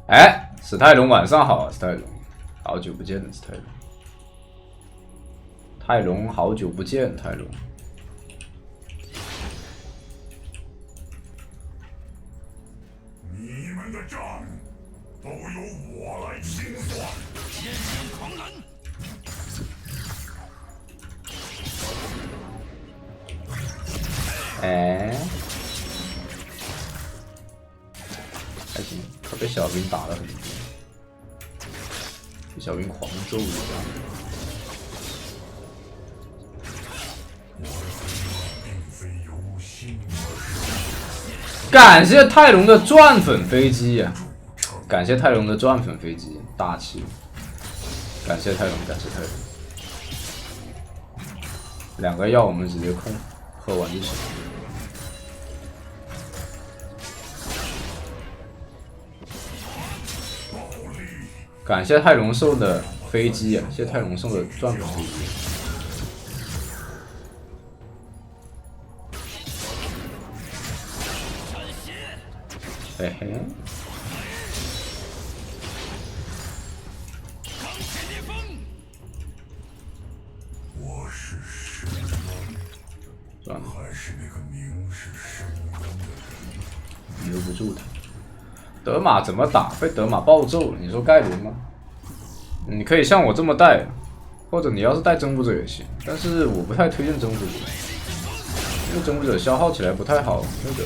哎，史泰龙晚上好啊，史泰龙，好久不见了，史泰龙。泰龙，好久不见，泰龙。你们的账都由我来清算。天生狂人。哎，还行，他被小兵打了很多，被小兵狂揍一下。感谢泰隆的钻粉飞机呀、感谢泰隆的钻粉飞机，大气！感谢泰隆，感谢泰隆。2个药我们直接控，喝完就行。感谢泰隆送的飞机呀、谢谢泰隆送的钻粉飞机。嘿嘿。我是深渊，还是那个凝视深渊的人？留不住他。德玛怎么打？被德玛暴揍了。你说盖伦吗？你可以像我这么带，或者你要是带征服者也行，但是我不太推荐征服者，因为征服者消耗起来不太好。那个。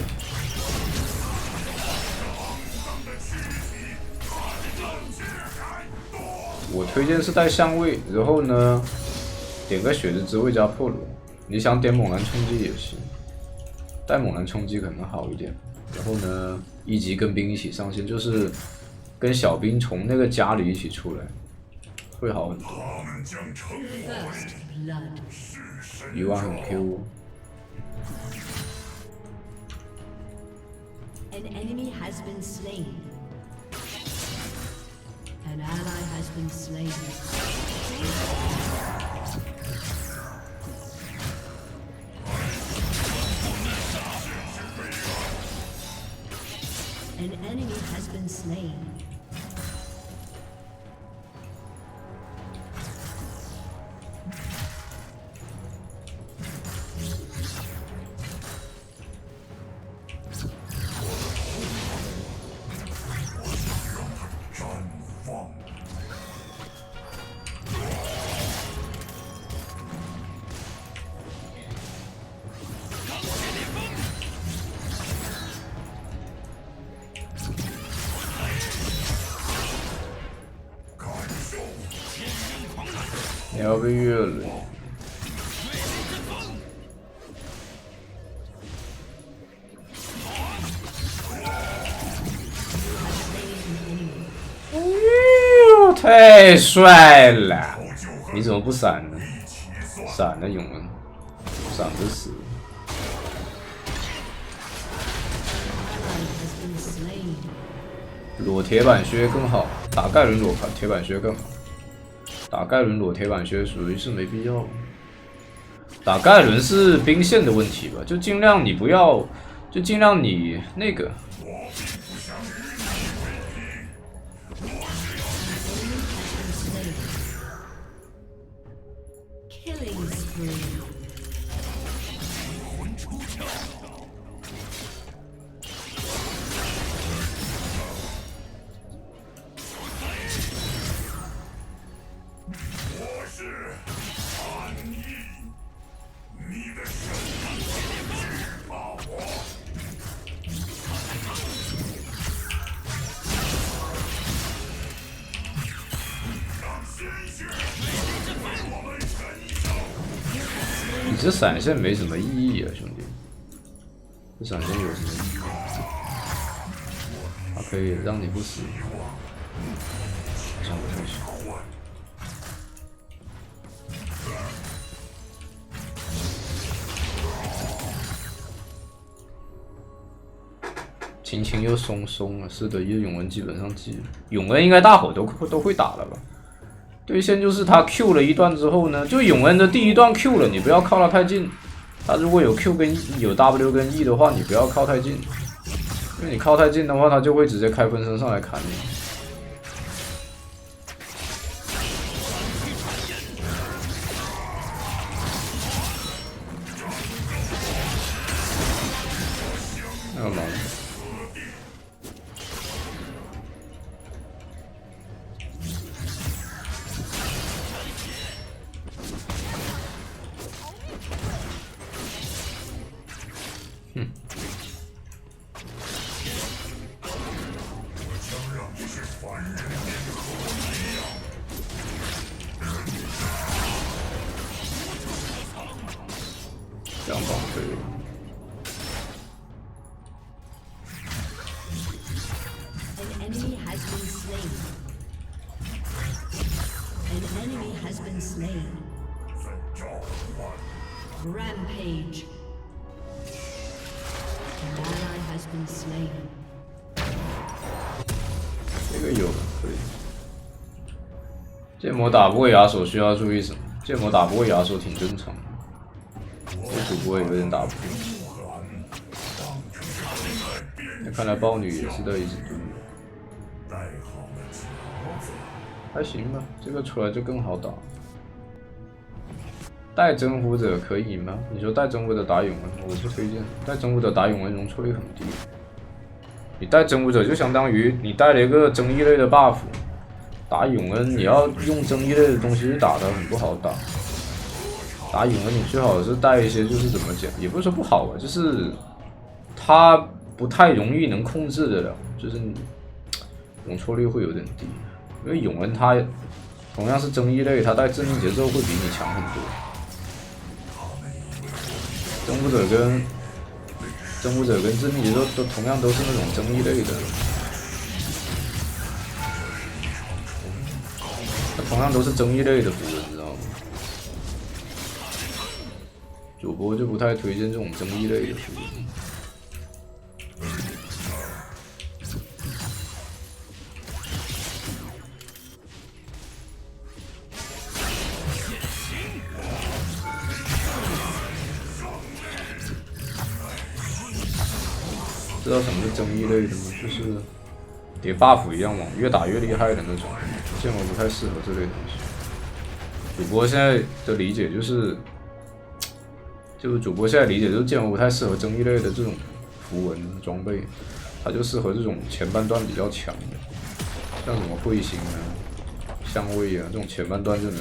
我推荐是带相位，然后呢，点个血之之位加破罗。你想点猛男冲击也行，带猛男冲击可能好一点。然后呢，1级跟兵一起上线，就是跟小兵从那个家里一起出来，会好很多。1万很 Q。An enemy has been slain. An ally has been slain. An enemy has been slain.你要被越了。哎呦，太帅了！你怎么不闪呢？闪了永恩，闪着死。裸铁板靴更好，打盖伦裸铁板靴更好。打盖伦裸铁板靴属于是没必要。打盖伦是兵线的问题吧，就尽量你不要，就尽量你那个。你这闪现没什么意义啊，兄弟！这闪现有什么意义？它可以让你不死，好像不太行。轻轻又松松了，是的，因为永恩基本上记了，永恩应该大伙都会打了吧？对线就是他 Q 了一段之后呢，就永恩的第一段 Q 了，你不要靠他太近。他如果有 Q 跟 有 W 跟 E 的话，你不要靠太近，因为你靠太近的话，他就会直接开分身上来砍你。这样绑可以。An enemy has been slain. An enemy has been slain. Rampage. An ally has been slain. 这个有可以。剑魔打不过亚索需要注意什么？剑魔打不过亚索挺正常的，这主播也有点打不过。那看来豹女也是在一直注意。还行吧，这个出来就更好打。带征服者可以吗？你说带征服者打永恩，我不推荐。带征服者打永恩容错率很低。你带征服者就相当于你带了一个争议类的 buff， 打永恩你要用争议类的东西去打它很不好打。打永恩你最好是带一些就是怎么讲，也不是说不好吧，就是它不太容易能控制得了，就是容错率会有点低。因为永恩它同样是争议类，它带致命节奏会比你强很多。征服者跟致命节奏都同样都是那种争议类的，它同样都是争议类的符文，你知道吗？主播就不太推荐这种争议类的符文。知道什么是争议类的吗？就是叠 buff 一样嘛，越打越厉害的那种。剑魔不太适合这类东西。主播现在的理解就是，主播现在理解就是剑魔不太适合争议类的这种符文装备，它就适合这种前半段比较强的，像什么彗星啊、相位啊这种前半段就能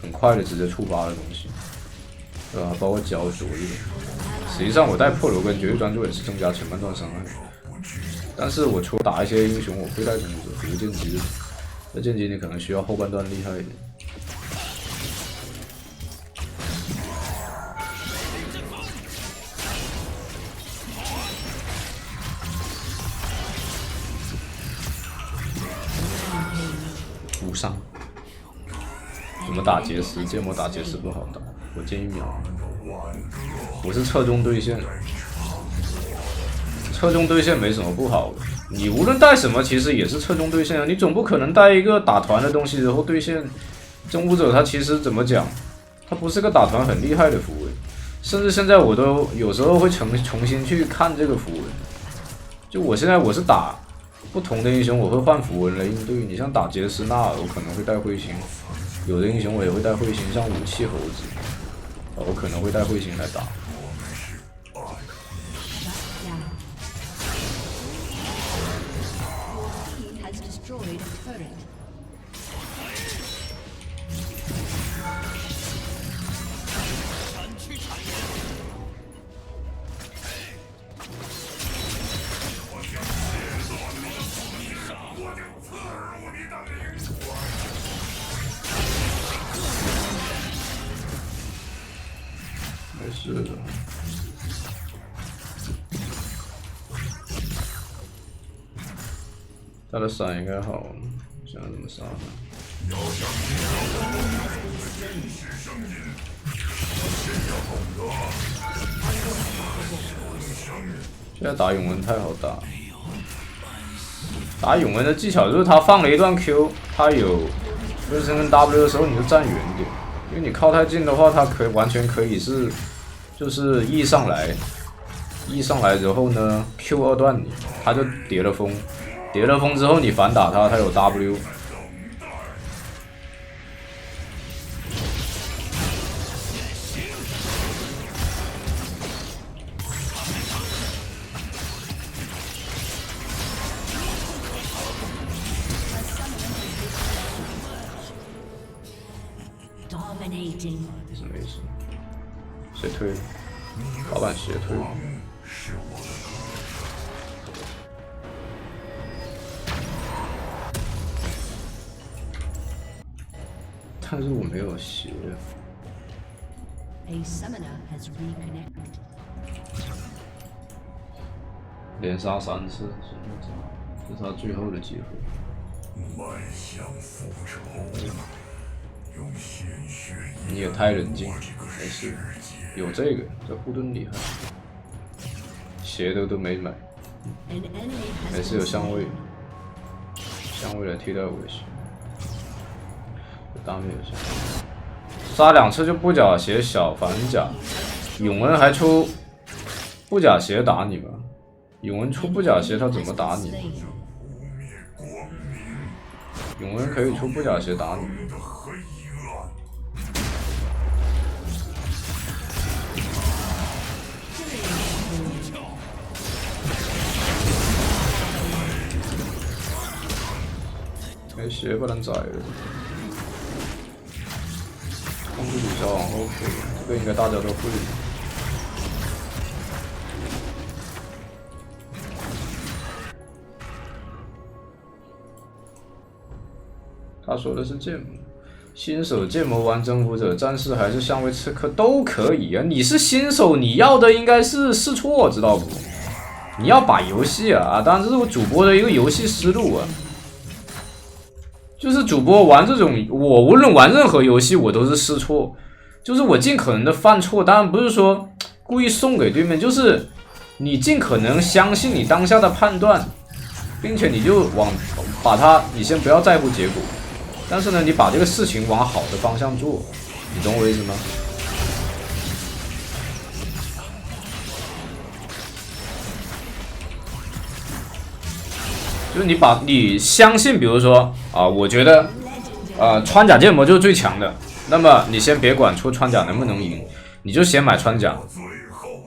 很快的直接触发的东西，对吧？包括焦灼这种。实际上我带破罗跟绝对专注也是增加前半段伤害，但是我除了打一些英雄，我会带征服者，比如剑姬，那剑姬你可能需要后半段厉害一点。无伤，怎么打劫石？剑魔打劫石不好打，我建议秒。我是侧重对线，侧重对线没什么不好的。你无论带什么，其实也是侧重对线啊。你总不可能带一个打团的东西，然后对线征服者他其实怎么讲，他不是个打团很厉害的符文。甚至现在我都有时候会重新去看这个符文。就我现在我是打不同的英雄，我会换符文来应对。你像打杰斯纳尔，我可能会带彗星；有的英雄我也会带彗星，像武器猴子。我可能会带彗星来打。没事的。他的闪应该好，想要怎么杀他？现在打永恩太好打，打永恩的技巧就是他放了一段 Q， 他有分身跟 W 的时候你就站远一点，因为你靠太近的话，他完全可以是就是 E 上来之后呢 Q 二段你，他就叠了风。叠了风之后，你反打他，他有 W。Dominating。什么意思？谁推了？老板斜推了。但是我没有鞋。A summoner has reconnected. 连杀3次，这是他最后的机会。迈向复仇，用鲜血你也太冷静，淹没这个没事，世界。有这个，这护盾厉害，鞋都没买， An enemy 还 has 是有 been 香味 slain.，香味来替代我的鞋，大灭有香，杀2次就不假鞋小反甲，永恩还出不假鞋打你吗？永恩出不假鞋他怎么打你？永恩可以出不假鞋打你。没鞋不能宰了，控制比较往后退，这个应该大家都会。他说的是剑魔，新手剑魔玩征服者、战士还是相位刺客都可以啊。你是新手，你要的应该是试错，知道不？你要把游戏啊，当然这是我主播的一个游戏思路啊。就是主播玩这种，我无论玩任何游戏，我都是试错，就是我尽可能的犯错，当然不是说故意送给对面，就是你尽可能相信你当下的判断，并且你就把它，你先不要在乎结果，但是呢，你把这个事情往好的方向做，你懂我意思吗？就是你相信，比如说啊，我觉得穿甲剑魔就是最强的，那么你先别管出穿甲能不能赢，你就先买穿甲，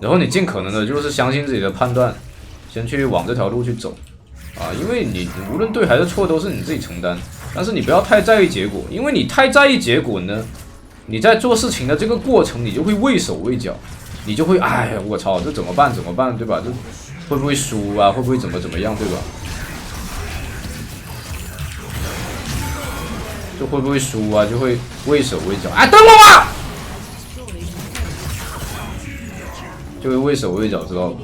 然后你尽可能的就是相信自己的判断，先去往这条路去走啊，因为你无论对还是错都是你自己承担，但是你不要太在意结果，因为你太在意结果呢，你在做事情的这个过程你就会畏手畏脚，你就会哎呀我操这怎么办对吧？这会不会输啊？会不会怎么样对吧？就会不会输啊？就会畏手畏脚。哎，等我吧！就会畏手畏脚，知道吗？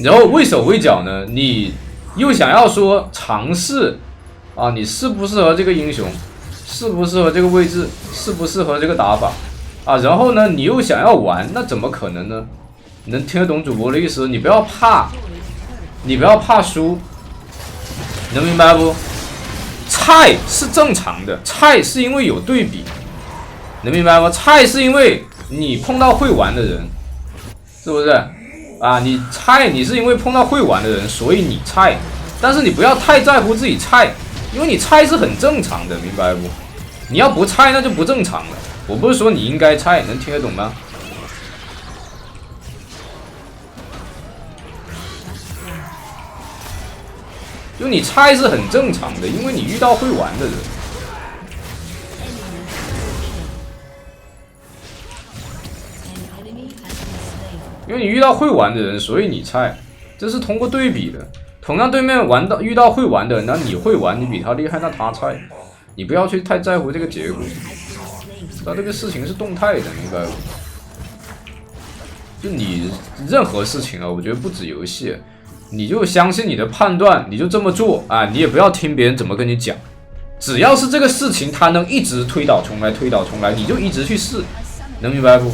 然后畏手畏脚呢，你又想要说尝试啊，你适不适合这个英雄，适不适合这个位置，适不适合这个打法啊？然后呢，你又想要玩，那怎么可能呢？能听得懂主播的意思？你不要怕，你不要怕输，能明白不？菜是正常的，菜是因为有对比，能明白吗？菜是因为你碰到会玩的人，是不是啊？你菜你是因为碰到会玩的人，所以你菜，但是你不要太在乎自己菜，因为你菜是很正常的，明白不？你要不菜那就不正常了。我不是说你应该菜，能听得懂吗？就你菜是很正常的，因为你遇到会玩的人。因为你遇到会玩的人，所以你菜，这是通过对比的。同样对面遇到会玩的人，那你会玩，你比他厉害，那他菜。你不要去太在乎这个结果，那这个事情是动态的，明白不？就你任何事情啊，我觉得不止游戏。你就相信你的判断，你就这么做啊！你也不要听别人怎么跟你讲，只要是这个事情它能一直推倒重来，你就一直去试，能明白不？